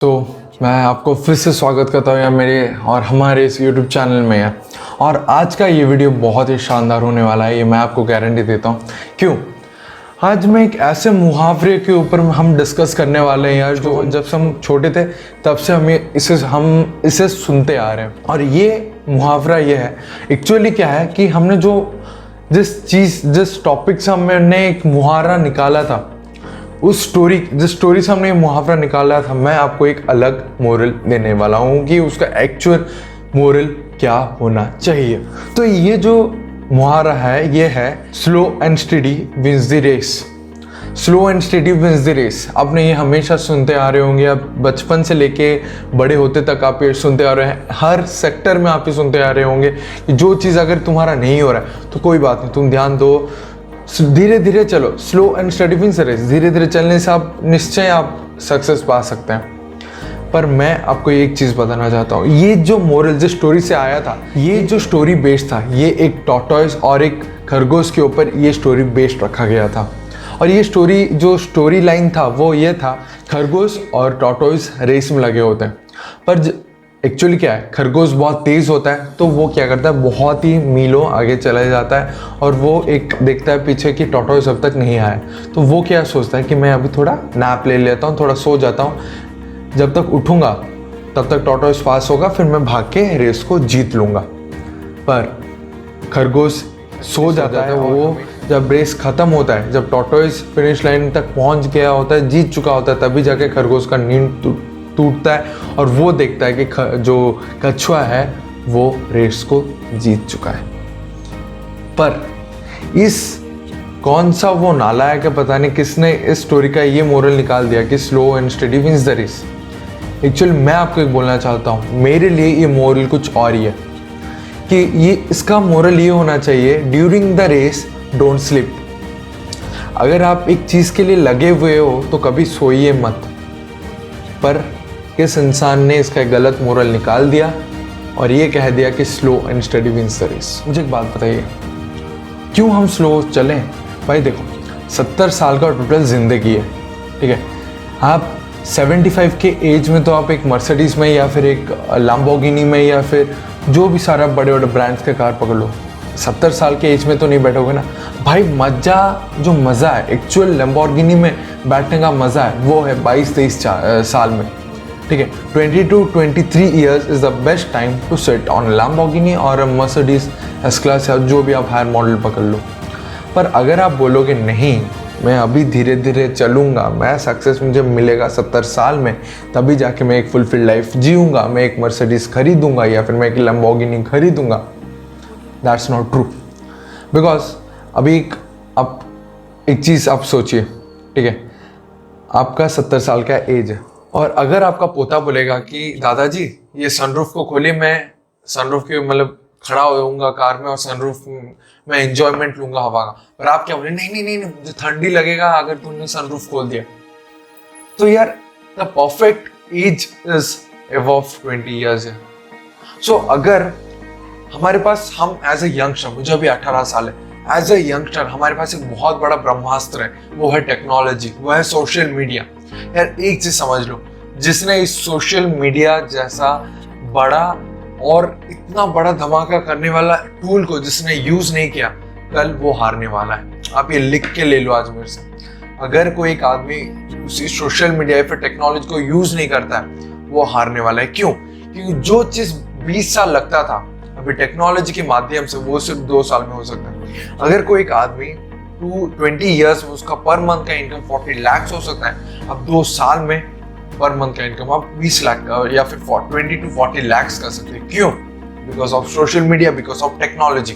तो मैं आपको फिर से स्वागत करता हूँ यार मेरे और हमारे इस YouTube चैनल में यार। और आज का ये वीडियो बहुत ही शानदार होने वाला है, ये मैं आपको गारंटी देता हूँ। क्यों? आज मैं एक ऐसे मुहावरे के ऊपर हम डिस्कस करने वाले हैं यार, जो जब से हम छोटे थे तब से हम इसे सुनते आ रहे हैं। और ये मुहावरा ये है, एक्चुअली क्या है कि हमने जिस टॉपिक से हमने एक मुहावरा निकाला था, जिस स्टोरी से हमने ये मुहावरा निकाला था, मैं आपको एक अलग मोरल देने वाला हूँ कि उसका एक्चुअल मोरल क्या होना चाहिए। तो ये जो मुहावरा है ये है slow and steady wins the race. Slow and steady wins the race. आपने ये हमेशा सुनते आ रहे होंगे, आप बचपन से लेके बड़े होते तक आप ये सुनते आ रहे हैं। हर सेक्टर में आप ये सुनते आ रहे होंगे कि जो चीज़ अगर तुम्हारा नहीं हो रहा है तो कोई बात नहीं, तुम ध्यान दो, धीरे धीरे चलो। Slow and steady wins the race. धीरे धीरे चलने से आप निश्चय आप सक्सेस पा सकते हैं। पर मैं आपको एक चीज़ बताना चाहता हूँ, ये जो मोरल जिस स्टोरी से आया था, ये जो स्टोरी बेस्ड था, ये एक टॉर्टोइस और एक खरगोश के ऊपर ये स्टोरी बेस्ड रखा गया था। और ये स्टोरी लाइन था वो ये था, खरगोश और टॉर्टोइस रेस में लगे होते हैं। पर एक्चुअली क्या है, खरगोश बहुत तेज़ होता है तो वो क्या करता है, बहुत ही मीलों आगे चला जाता है और वो एक देखता है पीछे कि टॉर्टोइस अब तक नहीं आया। तो वो क्या सोचता है कि मैं अभी थोड़ा नैप ले लेता हूँ, थोड़ा सो जाता हूँ, जब तक उठूँगा तब तक टॉर्टोइस पास होगा, फिर मैं भाग के रेस को जीत लूँगा। पर खरगोश सो जाता है। वो जब रेस ख़त्म होता है, जब टॉर्टोइस फिनिश लाइन तक पहुँच गया होता है, जीत चुका होता है, तभी जाके खरगोश का नींद टूटता है और वो देखता है कि जो कछुआ है वो रेस को जीत चुका है। पर कौन सा वो नालायक है, पता नहीं किसने इस स्टोरी का ये मोरल निकाल दिया कि slow and steady wins the race. Actually मैं आपको एक बोलना चाहता हूँ, मेरे लिए ये मोरल कुछ और ही है कि इसका मोरल ये होना चाहिए, during the race don't slip. अगर आप एक चीज़ के लिए लगे हुए हो तो कभी सोइए मत। पर किस इंसान ने इसका गलत मोरल निकाल दिया और ये कह दिया कि slow and steady wins the race. मुझे एक बात बताइए, क्यों हम स्लो चलें? भाई देखो, 70 साल का टोटल ज़िंदगी है, ठीक है। आप 75 के एज में तो आप एक मर्सिडीज़ में या फिर एक लैम्बोर्गिनी में या फिर जो भी सारा बड़े बड़े ब्रांड्स के कार पकड़ लो, 70 साल के एज में तो नहीं बैठोगे ना भाई। जो मज़ा है एक्चुअल लैम्बोर्गिनी में बैठने का मज़ा है, वो है 22-23 साल में, ठीक है। 20 to 23 years is the best time to sit on Lamborghini और मर्सिडीज़ एस क्लास या जो भी आप हायर मॉडल पकड़ लो। पर अगर आप बोलोगे नहीं, मैं अभी धीरे धीरे चलूँगा, मैं सक्सेस मुझे मिलेगा 70 साल में, तभी जाके मैं एक फुलफिल लाइफ जीऊँगा, मैं एक मर्सिडीज़ खरीदूँगा या फिर मैं एक लैम्बोर्गिनी खरीदूँगा, दैट्स नॉट ट्रू। बिकॉज अभी आप एक चीज़ आप सोचिए, ठीक है, आपका 70 साल का एज है और अगर आपका पोता बोलेगा कि दादाजी ये सनरूफ को खोलिए, मैं सनरूफ के मतलब खड़ा होऊंगा कार में और सनरूफ में एंजॉयमेंट लूंगा हवा का, पर आप क्या बोले, नहीं, मुझे ठंडी लगेगा अगर तुमने सनरूफ खोल दिया। तो यार the perfect age is above 20 years है। सो अगर हमारे पास, हम एज ए यंगस्टर, मुझे अभी 18 साल है, एज ए यंगस्टर हमारे पास एक बहुत बड़ा ब्रह्मास्त्र है, वो है टेक्नोलॉजी, वो है सोशल मीडिया। यार एक चीज समझ लो, जिसने इस सोशल मीडिया जैसा बड़ा और इतना बड़ा धमाका करने वाला टूल को जिसने यूज नहीं किया, कल वो हारने वाला है। आप ये लिख के ले लो आज मेरे से, अगर कोई एक आदमी उसी सोशल मीडिया या फिर टेक्नोलॉजी को यूज नहीं करता है, वो हारने वाला है। क्यों? क्योंकि जो चीज 20 साल लगता था, अभी टेक्नोलॉजी के माध्यम से वो सिर्फ 2 साल में हो सकता है। अगर कोई एक आदमी 20 ईयर्स में उसका पर मंथ का इनकम 40 लाख हो सकता है, अब 2 साल में पर मंथ का इनकम आप 20 लाख या फिर 20 to 40 लाख कर सकते हैं। क्यों? Because of social media, because of technology.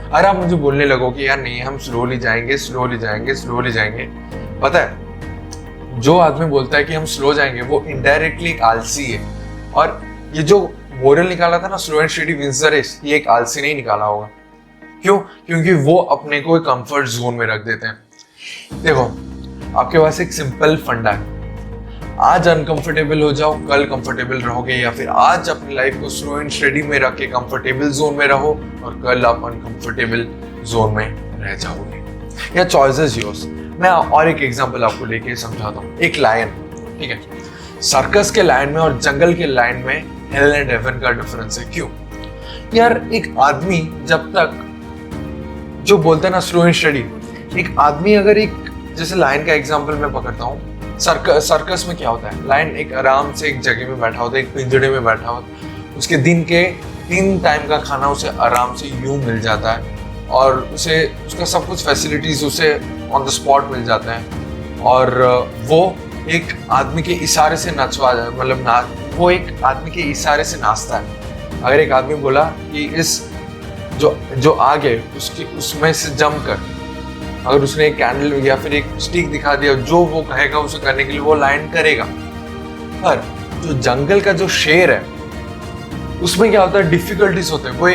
अगर आप मुझे बोलने लगो कि यार नहीं, हम स्लोली जाएंगे, पता है जो आदमी बोलता है कि हम स्लो जाएंगे वो इनडायरेक्टली एक आलसी है। और ये जो मोरल निकाला था ना, slow and steady wins the race, ये एक आलसी नहीं निकाला होगा। क्यों? क्योंकि वो अपने को एक कंफर्ट जोन में रख देते हैं। देखो, आपके पास एक सिंपल फंडा है, आज अनकंफर्टेबल हो जाओ, कल कंफर्टेबल रहोगे, या फिर आज अपनी लाइफ को स्लो एंड स्टडी में रख के कंफर्टेबल जोन में रहो और कल आप अनकंफर्टेबल जोन में रह जाओगे। या चॉइस इज योर्स। मैं और एक एग्जांपल आपको लेके समझाता हूँ। एक लायन, ठीक है, सर्कस के लाइन में और जंगल के लाइन में हेल एंड हेवन का डिफरेंस है। क्यों यार? एक आदमी जब तक जो बोलते हैं ना स्लो एंड स्टडी, एक आदमी अगर एक जैसे लाइन का एग्जांपल मैं पकड़ता हूँ, सर्कस में क्या होता है, लाइन एक आराम से एक जगह में बैठा होता है, एक पिंजड़े में बैठा होता है, उसके दिन के 3 टाइम का खाना उसे आराम से यूं मिल जाता है और उसे उसका सब कुछ फैसिलिटीज उसे ऑन द स्पॉट मिल जाता है और वो एक आदमी के इशारे से नचवा जाए, मतलब वो एक आदमी के इशारे से नाचता है। अगर एक आदमी बोला कि इस जो आग है उसमें से जम कर, अगर उसने एक कैंडल या फिर एक स्टिक दिखा दिया, जो वो कहेगा उसे करने के लिए वो लाइन करेगा। पर जो जंगल का जो शेर है उसमें क्या होता है, डिफिकल्टीज होते हैं। वो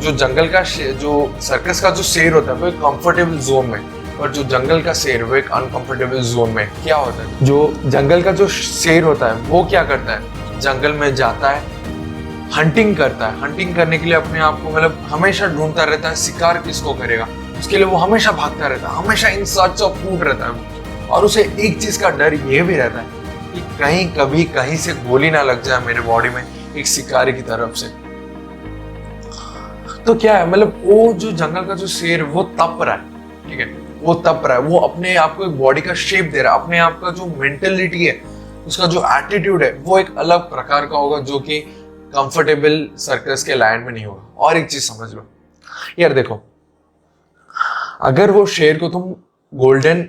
जो जंगल का जो सर्कस का जो शेर होता है वो एक कंफर्टेबल जोन में, और जो जंगल का शेर वो एक अनकंफर्टेबल जोन में। क्या होता है, जो जंगल का जो शेर होता है वो क्या करता है, जंगल में जाता है, हंटिंग करता है। हंटिंग करने के लिए अपने आप को मतलब हमेशा ढूंढता रहता है शिकार किसको करेगा, उसके लिए वो हमेशा भागता रहता है, हमेशा इन सर्च ऑफ फूड रहता है। और उसे एक चीज का डर ये भी रहता है कि कहीं कभी कहीं से गोली ना लग जाए मेरे बॉडी में एक शिकारी की तरफ से। तो क्या है, मतलब वो जो जंगल का जो शेर वो तप रहा है, ठीक है, वो तप रहा है, वो अपने आप को एक बॉडी का शेप दे रहा है, अपने आप का जो मेंटेलिटी है, उसका जो एटीट्यूड है वो एक अलग प्रकार का होगा जो कि कंफर्टेबल सर्कस के लाइन में नहीं होगा। और एक चीज समझ लो यार, देखो अगर वो शेर को तुम गोल्डन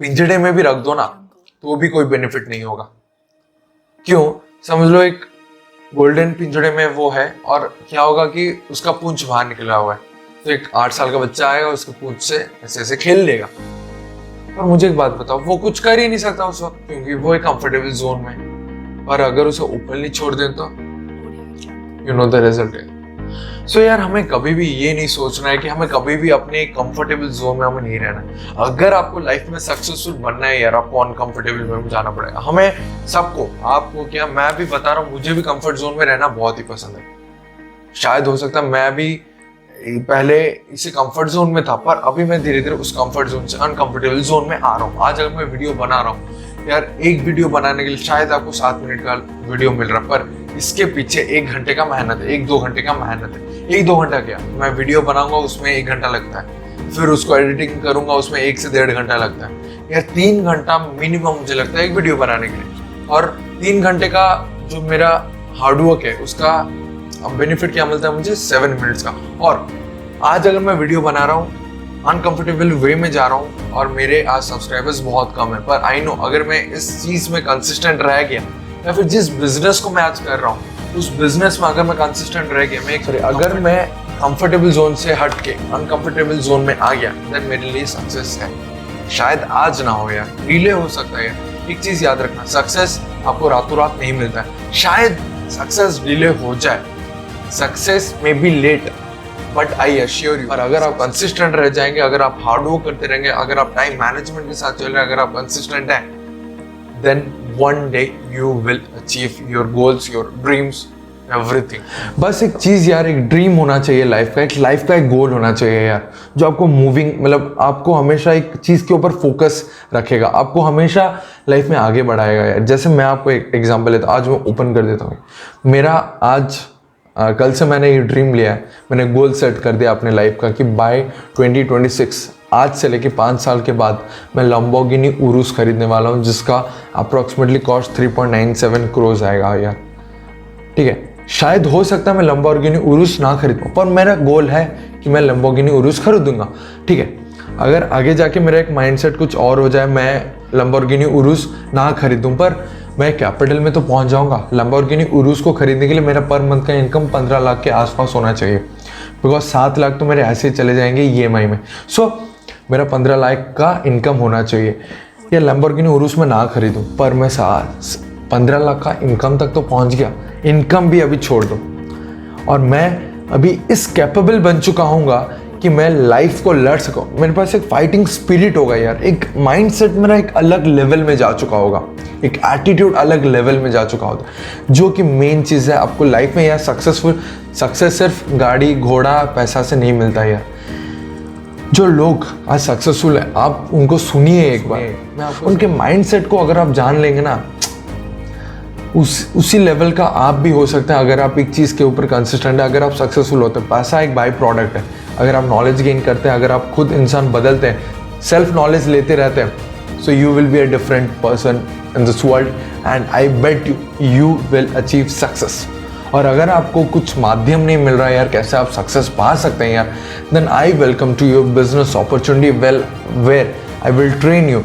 पिंजड़े में भी रख दो ना तो भी कोई बेनिफिट नहीं होगा। क्यों? समझ लो एक गोल्डन पिंजड़े में वो है और क्या होगा कि उसका पूंछ बाहर निकला हुआ है, तो एक 8 साल का बच्चा आएगा उसके पूंछ से ऐसे ऐसे खेल लेगा। पर मुझे एक बात बताओ, वो कुछ कर ही नहीं सकता उस वक्त क्योंकि वो एक कंफर्टेबल जोन में। पर अगर उसे ओपनली छोड़ दें तो यू नो द रिजल्ट है। सो यार हमें कभी भी ये नहीं सोचना है कि हमें कभी भी अपने कंफर्टेबल जोन में हमें नहीं रहना। अगर आपको लाइफ में सक्सेसफुल बनना है यार, आपको अनकंफर्टेबल में जाना पड़ेगा। हमें सबको, आपको क्या, मैं भी बता रहा हूँ, मुझे भी कंफर्ट जोन में रहना बहुत ही पसंद है। शायद हो सकता है मैं भी पहले इसी कंफर्ट जोन में था, पर अभी मैं धीरे धीरे उस कंफर्ट जोन से अनकंफर्टेबल जोन में आ रहा हूँ। आज अगर मैं वीडियो बना रहा हूँ यार, एक वीडियो बनाने के लिए शायद आपको 7 मिनट का वीडियो मिल रहा है, पर इसके पीछे 1 घंटे का मेहनत है, 1-2 घंटे का मेहनत है। 1-2 घंटा क्या, मैं वीडियो बनाऊंगा उसमें 1 घंटा लगता है, फिर उसको एडिटिंग करूंगा उसमें 1 से 1.5 घंटा लगता है यार। 3 घंटा मिनिमम मुझे लगता है एक वीडियो बनाने के लिए। और 3 घंटे का जो मेरा हार्डवर्क है उसका बेनिफिट क्या मिलता है मुझे, 7 मिनट्स का। और आज अगर मैं वीडियो बना रहा हूँ अनकंफर्टेबल वे में जा रहा हूँ और मेरे आज सब्सक्राइबर्स बहुत कम है, पर आई नो अगर मैं इस चीज में कंसिस्टेंट रह गया या फिर जिस बिजनेस को मैं आज कर रहा हूँ उस बिजनेस में अगर मैं कंसिस्टेंट रह गया, अगर मैं कंफर्टेबल जोन से हट के अनकंफर्टेबल जोन में आ गया, देन मेरे लिए सक्सेस है। शायद आज ना हो यार, डिले हो सकता है यार। एक चीज याद रखना, सक्सेस आपको रातों रात नहीं मिलता है। शायद सक्सेस डिले हो जाए, सक्सेस में be late, but I assure you, और अगर आप कंसिस्टेंट रह जाएंगे, अगर आप हार्ड वर्क करते रहेंगे, अगर आप टाइम मैनेजमेंट के साथ चल रहे हैं, अगर आप कंसिस्टेंट हैं, then one day you will achieve your goals, your dreams, everything। बस एक चीज यार, एक ड्रीम होना चाहिए लाइफ का, एक लाइफ का एक गोल होना चाहिए यार, जो आपको मूविंग, मतलब आपको हमेशा एक चीज के ऊपर फोकस रखेगा, आपको हमेशा लाइफ में आगे बढ़ाएगा यार। जैसे मैं आपको एक एग्जांपल लेता हूँ, आज मैं ओपन कर देता हूँ। मेरा आज कल से मैंने ये ड्रीम लिया है, मैंने गोल सेट कर दिया अपने लाइफ का कि बाय 2026 आज से लेके 5 साल के बाद मैं लैम्बोर्गिनी उरुस खरीदने वाला हूँ, जिसका अप्रॉक्सीमेटली कॉस्ट 3.97 करोड़ आएगा यार, ठीक है। शायद हो सकता है मैं लैम्बोर्गिनी उरुस ना खरीदूँ, पर मेरा गोल है कि मैं लैम्बोर्गिनी उरुस खरीदूंगा, ठीक है। अगर आगे जाके मेरा एक माइंडसेट कुछ और हो जाए, मैं लैम्बोर्गिनी उरुस ना खरीदूँ, पर मैं कैपिटल में तो पहुंच जाऊंगा। लैम्बोर्गिनी उरुस को खरीदने के लिए मेरा पर मंथ का इनकम 15 लाख के आसपास होना चाहिए, बिकॉज 7 लाख तो मेरे ऐसे ही चले जाएंगे EMI में। सो मेरा 15 लाख का इनकम होना चाहिए। या लैम्बोर्गिनी उरुस में ना खरीदूं, पर मैं 15 लाख का इनकम तक तो पहुंच गया। इनकम भी अभी छोड़ दो, और मैं अभी इस कैपेबल बन चुका हूँगा कि मैं लाइफ को लड़ सकूं। मेरे पास एक फाइटिंग स्पिरिट होगा यार, एक माइंडसेट मेरा एक अलग लेवल में जा चुका होगा, एक एटीट्यूड अलग लेवल में जा चुका होगा, जो कि मेन चीज़ है आपको लाइफ में यार। सक्सेस सिर्फ गाड़ी घोड़ा पैसा से नहीं मिलता यार। जो लोग आज सक्सेसफुल है, आप उनको सुनिए एक बार, उनके माइंडसेट को अगर आप जान लेंगे ना, उसी लेवल का आप भी हो सकते हैं अगर आप एक चीज़ के ऊपर कंसिस्टेंट है, अगर आप सक्सेसफुल होते हैं। पैसा एक बाई प्रोडक्ट है। अगर आप नॉलेज गेन करते हैं, अगर आप खुद इंसान बदलते हैं, सेल्फ नॉलेज लेते रहते हैं, so you will be a different person in this world and I bet you will achieve success. और अगर आपको कुछ माध्यम नहीं मिल रहा है यार कैसे आप सक्सेस पा सकते हैं यार, then I welcome to your business opportunity where I will train you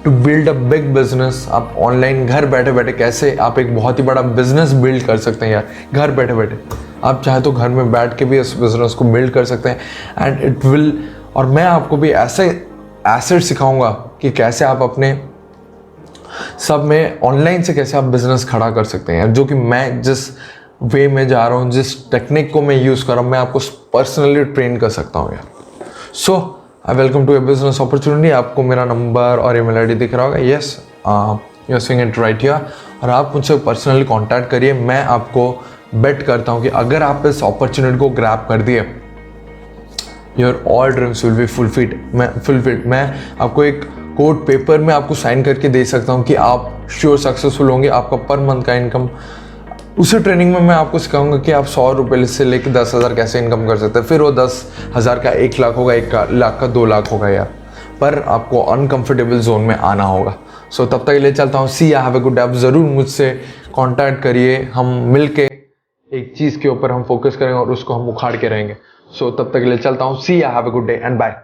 to build a big business. आप ऑनलाइन घर बैठे बैठे कैसे आप एक बहुत ही बड़ा बिजनेस बिल्ड कर सकते हैं यार, घर बैठे बैठे। आप चाहे तो घर में बैठ के भी इस बिजनेस को बिल्ड कर सकते हैं एंड इट विल। और मैं आपको भी ऐसे एसेट सिखाऊंगा कि कैसे आप अपने सब में ऑनलाइन से कैसे आप बिजनेस खड़ा कर सकते हैं यार, जो कि मैं जिस वे में जा रहा हूँ, जिस टेक्निक को मैं यूज़ कर रहा हूँ, मैं आपको पर्सनली ट्रेन कर सकता हूँ यार। So I welcome to a business opportunity. आपको मेरा नंबर और ईमेल आईडी दिख रहा होगा, yes you are seeing it right here. और आप मुझसे पर्सनली कांटेक्ट करिए। मैं आपको बेट करता हूँ कि अगर आप इस अपॉर्चुनिटी को ग्रैब कर दिए, your all dreams will be fulfilled. मैं आपको एक कोड पेपर में आपको साइन करके दे सकता हूँ कि आप श्योर सक्सेसफुल होंगे। आपका पर मंथ का इनकम, उसी ट्रेनिंग में मैं आपको सिखाऊंगा कि आप 100 रुपये से लेकर 10,000 कैसे इनकम कर सकते हैं। फिर वो 10,000 का 1 लाख होगा, 1 लाख का 2 लाख होगा यार, पर आपको अनकंफर्टेबल जोन में आना होगा। सो तब तक के लिए चलता हूँ। See have a good day. आप ज़रूर मुझसे कांटेक्ट करिए, हम मिलके एक चीज़ के ऊपर हम फोकस करेंगे और उसको हम उखाड़ के रहेंगे। सो तब तक के लिए चलता हूँ। See have a good day and bye.